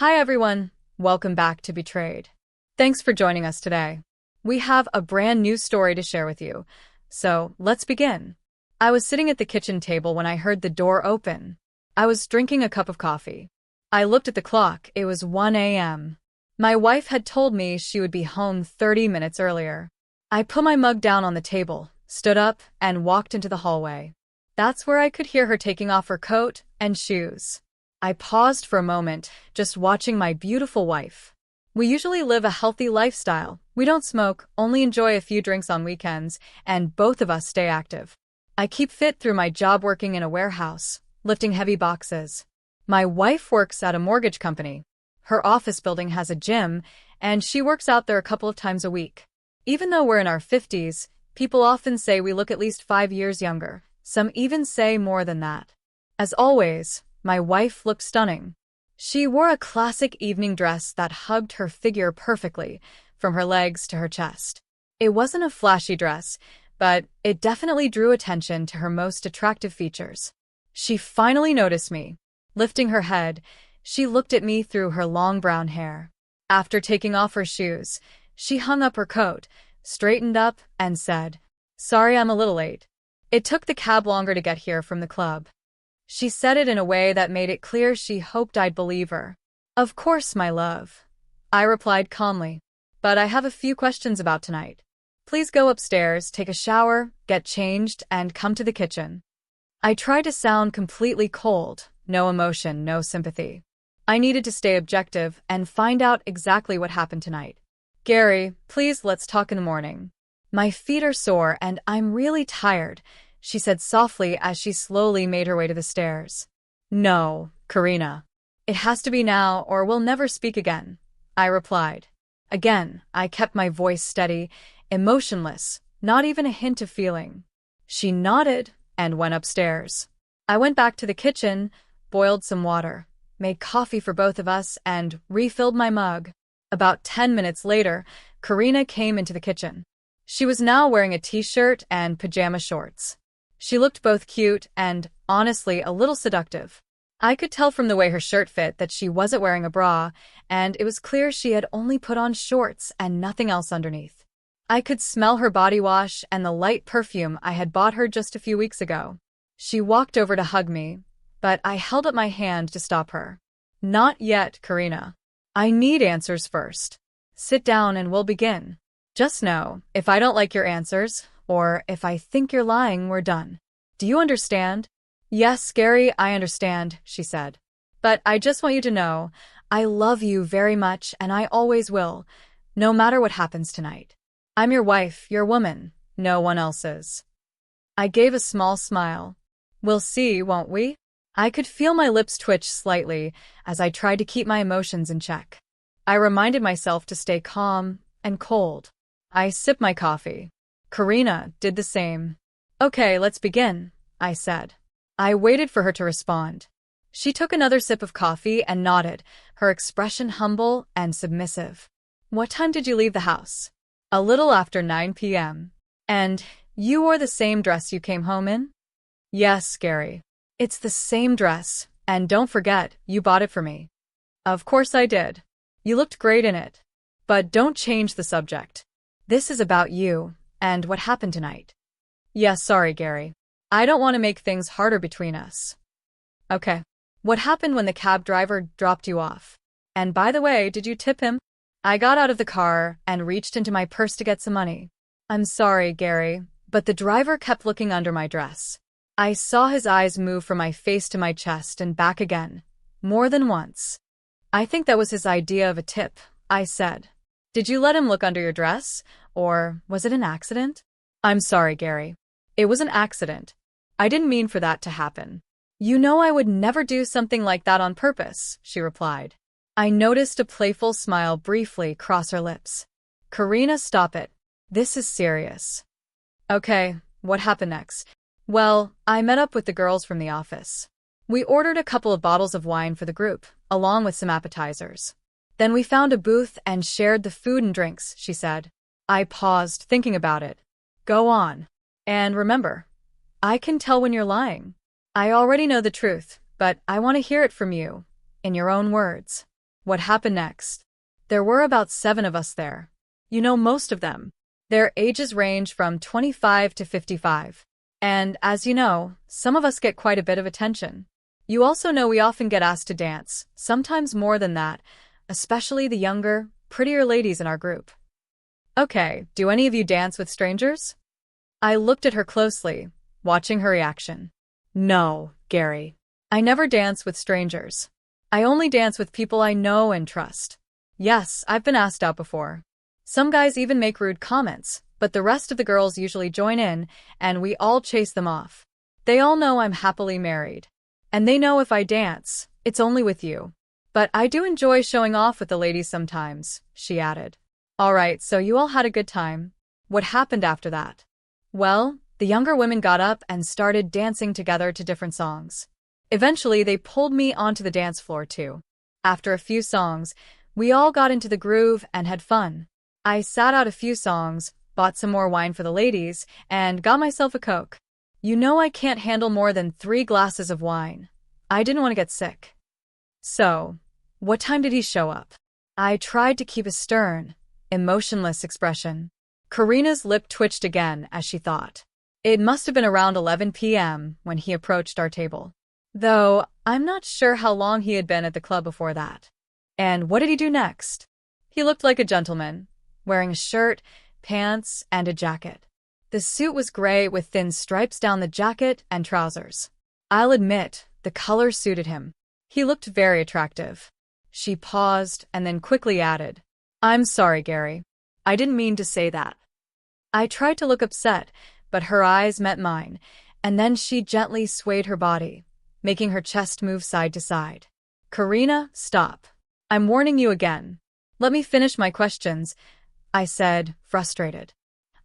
Hi everyone, welcome back to Betrayed. Thanks for joining us today. We have a brand new story to share with you, so let's begin. I was sitting at the kitchen table when I heard the door open. I was drinking a cup of coffee. I looked at the clock, it was 1 a.m. My wife had told me she would be home 30 minutes earlier. I put my mug down on the table, stood up, and walked into the hallway. That's where I could hear her taking off her coat and shoes. I paused for a moment, just watching my beautiful wife. We usually live a healthy lifestyle. We don't smoke, only enjoy a few drinks on weekends, and both of us stay active. I keep fit through my job working in a warehouse, lifting heavy boxes. My wife works at a mortgage company. Her office building has a gym, and she works out there a couple of times a week. Even though we're in our 50s, people often say we look at least 5 years younger. Some even say more than that. As always, my wife looked stunning. She wore a classic evening dress that hugged her figure perfectly, from her legs to her chest. It wasn't a flashy dress, but it definitely drew attention to her most attractive features. She finally noticed me. Lifting her head, she looked at me through her long brown hair. After taking off her shoes, she hung up her coat, straightened up, and said, "Sorry I'm a little late. It took the cab longer to get here from the club." She said it in a way that made it clear she hoped I'd believe her. "Of course, my love," I replied calmly. "But I have a few questions about tonight. Please go upstairs, take a shower, get changed, and come to the kitchen." I tried to sound completely cold, no emotion, no sympathy. I needed to stay objective and find out exactly what happened tonight. "Gary, please let's talk in the morning. My feet are sore and I'm really tired," she said softly as she slowly made her way to the stairs. "No, Karina. It has to be now or we'll never speak again," I replied. Again, I kept my voice steady, emotionless, not even a hint of feeling. She nodded and went upstairs. I went back to the kitchen, boiled some water, made coffee for both of us, and refilled my mug. About 10 minutes later, Karina came into the kitchen. She was now wearing a t-shirt and pajama shorts. She looked both cute and, honestly, a little seductive. I could tell from the way her shirt fit that she wasn't wearing a bra, and it was clear she had only put on shorts and nothing else underneath. I could smell her body wash and the light perfume I had bought her just a few weeks ago. She walked over to hug me, but I held up my hand to stop her. "Not yet, Karina. I need answers first. Sit down and we'll begin. Just know, if I don't like your answers, or if I think you're lying, we're done. Do you understand?" "Yes, Gary, I understand," she said. "But I just want you to know, I love you very much and I always will, no matter what happens tonight. I'm your wife, your woman, no one else's." I gave a small smile. "We'll see, won't we?" I could feel my lips twitch slightly as I tried to keep my emotions in check. I reminded myself to stay calm and cold. I sipped my coffee. Karina did the same. "Okay, let's begin," I said. I waited for her to respond. She took another sip of coffee and nodded, her expression humble and submissive. "What time did you leave the house?" "A little after 9 p.m. "And you wore the same dress you came home in?" "Yes, Gary. It's the same dress, and don't forget, you bought it for me." "Of course I did. You looked great in it. But don't change the subject. This is about you, and what happened tonight." "Yes, sorry, Gary. I don't want to make things harder between us." "Okay. What happened when the cab driver dropped you off? And by the way, did you tip him?" I got out of the car and reached into my purse to get some money. "I'm sorry, Gary, but the driver kept looking under my dress. I saw his eyes move from my face to my chest and back again, more than once." "I think that was his idea of a tip," I said. "Did you let him look under your dress, or was it an accident?" "I'm sorry, Gary. It was an accident. I didn't mean for that to happen." "You know I would never do something like that on purpose," she replied. I noticed a playful smile briefly cross her lips. "Karina, stop it. This is serious." "Okay, what happened next?" "Well, I met up with the girls from the office. We ordered a couple of bottles of wine for the group, along with some appetizers. Then we found a booth and shared the food and drinks," she said. I paused, thinking about it. "Go on. And remember, I can tell when you're lying. I already know the truth, but I want to hear it from you, in your own words." What happened next? There were about 7 of us there. You know most of them. Their ages range from 25 to 55. And, as you know, some of us get quite a bit of attention. You also know we often get asked to dance, sometimes more than that, especially the younger, prettier ladies in our group. Okay, do any of you dance with strangers? I looked at her closely, watching her reaction. No, Gary. I never dance with strangers. I only dance with people I know and trust. Yes, I've been asked out before. Some guys even make rude comments, but the rest of the girls usually join in, and we all chase them off. They all know I'm happily married. And they know if I dance, it's only with you. But I do enjoy showing off with the ladies sometimes, she added. All right, so you all had a good time. What happened after that? Well, the younger women got up and started dancing together to different songs. Eventually, they pulled me onto the dance floor too. After a few songs, we all got into the groove and had fun. I sat out a few songs, bought some more wine for the ladies, and got myself a Coke. You know I can't handle more than 3 glasses of wine. I didn't want to get sick. So, what time did he show up? I tried to keep a stern, emotionless expression. Karina's lip twitched again as she thought. It must have been around 11 p.m. when he approached our table. Though, I'm not sure how long he had been at the club before that. And what did he do next? He looked like a gentleman, wearing a shirt, pants, and a jacket. The suit was gray with thin stripes down the jacket and trousers. I'll admit, the color suited him. He looked very attractive. She paused and then quickly added, I'm sorry, Gary. I didn't mean to say that. I tried to look upset, but her eyes met mine, and then she gently swayed her body, making her chest move side to side. Karina, stop. I'm warning you again. Let me finish my questions, I said, frustrated.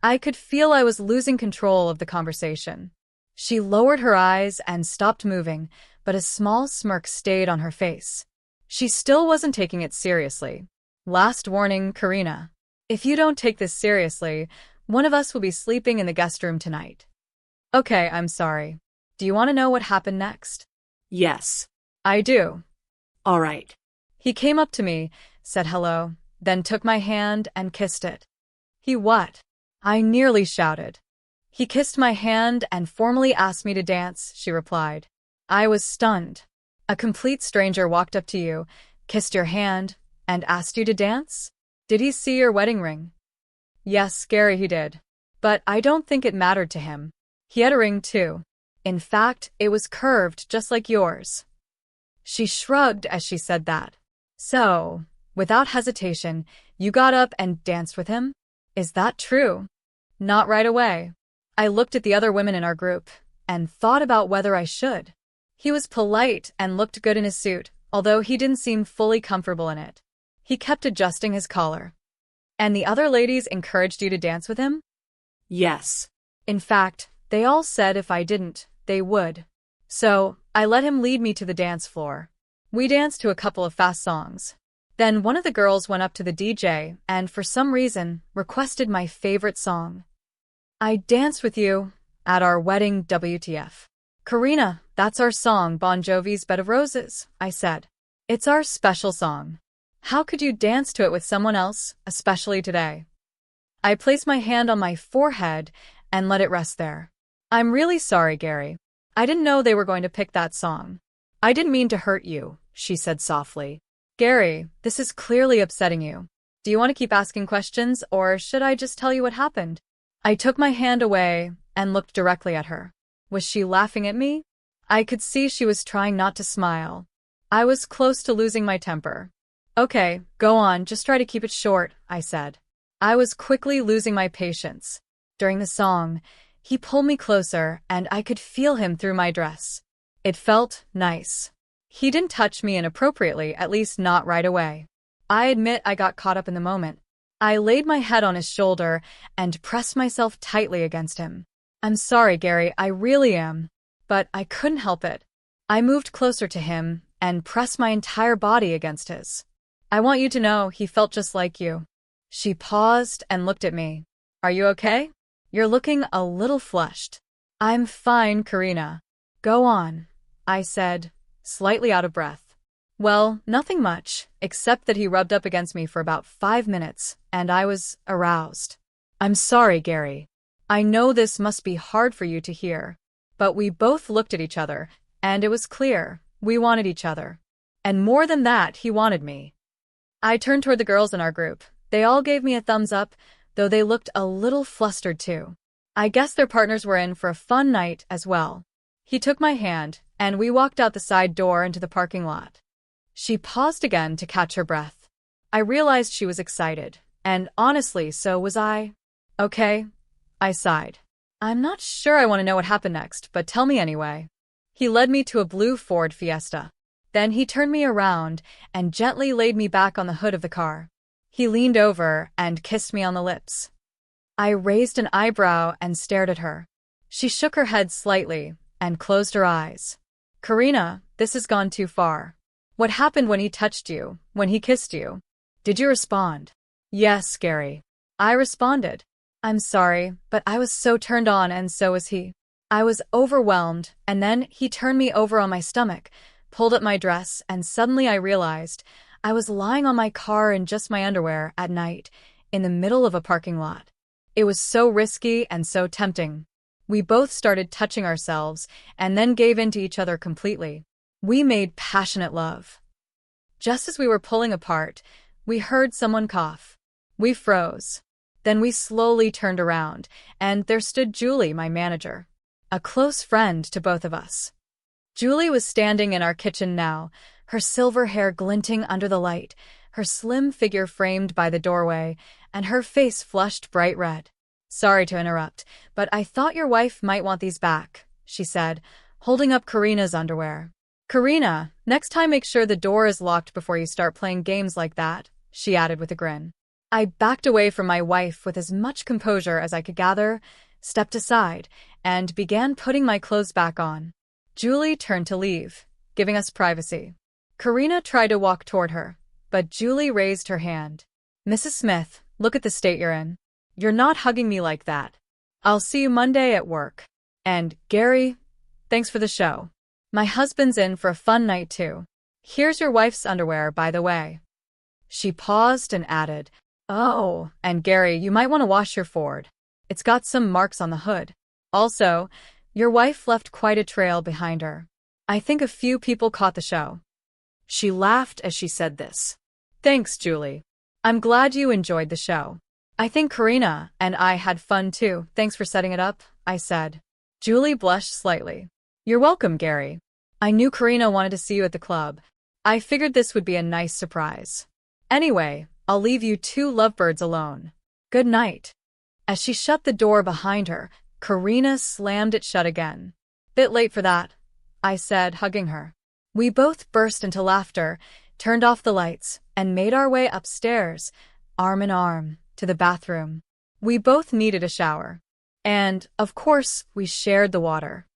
I could feel I was losing control of the conversation. She lowered her eyes and stopped moving, but a small smirk stayed on her face. She still wasn't taking it seriously. Last warning, Karina. If you don't take this seriously, one of us will be sleeping in the guest room tonight. Okay, I'm sorry. Do you want to know what happened next? Yes. I do. All right. He came up to me, said hello, then took my hand and kissed it. He what? I nearly shouted. He kissed my hand and formally asked me to dance, she replied. I was stunned. A complete stranger walked up to you, kissed your hand, and asked you to dance? Did he see your wedding ring? Yes, Gary, he did. But I don't think it mattered to him. He had a ring too. In fact, it was curved just like yours. She shrugged as she said that. So, without hesitation, you got up and danced with him? Is that true? Not right away. I looked at the other women in our group and thought about whether I should. He was polite and looked good in his suit, although he didn't seem fully comfortable in it. He kept adjusting his collar. And the other ladies encouraged you to dance with him? Yes. In fact, they all said if I didn't, they would. So, I let him lead me to the dance floor. We danced to a couple of fast songs. Then one of the girls went up to the DJ and, for some reason, requested my favorite song. I Danced With You at Our Wedding, WTF. Karina, that's our song, Bon Jovi's Bed of Roses, I said. It's our special song. How could you dance to it with someone else, especially today? I placed my hand on my forehead and let it rest there. I'm really sorry, Gary. I didn't know they were going to pick that song. I didn't mean to hurt you, she said softly. Gary, this is clearly upsetting you. Do you want to keep asking questions, or should I just tell you what happened? I took my hand away and looked directly at her. Was she laughing at me? I could see she was trying not to smile. I was close to losing my temper. Okay, go on, just try to keep it short, I said. I was quickly losing my patience. During the song, he pulled me closer and I could feel him through my dress. It felt nice. He didn't touch me inappropriately, at least not right away. I admit I got caught up in the moment. I laid my head on his shoulder and pressed myself tightly against him. I'm sorry, Gary, I really am. But I couldn't help it. I moved closer to him and pressed my entire body against his. I want you to know he felt just like you. She paused and looked at me. Are you okay? You're looking a little flushed. I'm fine, Karina. Go on, I said, slightly out of breath. Well, nothing much, except that he rubbed up against me for about 5 minutes, and I was aroused. I'm sorry, Gary. I know this must be hard for you to hear, but we both looked at each other, and it was clear we wanted each other. And more than that, he wanted me. I turned toward the girls in our group. They all gave me a thumbs up, though they looked a little flustered too. I guess their partners were in for a fun night as well. He took my hand, and we walked out the side door into the parking lot. She paused again to catch her breath. I realized she was excited, and honestly, so was I. Okay, I sighed. I'm not sure I want to know what happened next, but tell me anyway. He led me to a blue Ford Fiesta. Then he turned me around and gently laid me back on the hood of the car. He leaned over and kissed me on the lips. I raised an eyebrow and stared at her. She shook her head slightly and closed her eyes. Karina, this has gone too far. What happened when he touched you, when he kissed you? Did you respond? Yes, Gary. I responded. I'm sorry, but I was so turned on and so was he. I was overwhelmed, and then he turned me over on my stomach, pulled up my dress, and suddenly I realized I was lying on my car in just my underwear at night, in the middle of a parking lot. It was so risky and so tempting. We both started touching ourselves and then gave in to each other completely. We made passionate love. Just as we were pulling apart, we heard someone cough. We froze. Then we slowly turned around, and there stood Julie, my manager, a close friend to both of us. Julie was standing in our kitchen now, her silver hair glinting under the light, her slim figure framed by the doorway, and her face flushed bright red. Sorry to interrupt, but I thought your wife might want these back, she said, holding up Karina's underwear. Karina, next time make sure the door is locked before you start playing games like that, she added with a grin. I backed away from my wife with as much composure as I could gather, stepped aside, and began putting my clothes back on. Julie turned to leave, giving us privacy. Karina tried to walk toward her, but Julie raised her hand. Mrs. Smith, look at the state you're in. You're not hugging me like that. I'll see you Monday at work. And, Gary, thanks for the show. My husband's in for a fun night too. Here's your wife's underwear, by the way. She paused and added, Oh, and Gary, you might want to wash your Ford. It's got some marks on the hood. Also, your wife left quite a trail behind her. I think a few people caught the show. She laughed as she said this. Thanks, Julie. I'm glad you enjoyed the show. I think Karina and I had fun too. Thanks for setting it up, I said. Julie blushed slightly. You're welcome, Gary. I knew Karina wanted to see you at the club. I figured this would be a nice surprise. Anyway, I'll leave you two lovebirds alone. Good night. As she shut the door behind her, Karina slammed it shut again. Bit late for that, I said, hugging her. We both burst into laughter, turned off the lights, and made our way upstairs, arm in arm, to the bathroom. We both needed a shower. And, of course, we shared the water.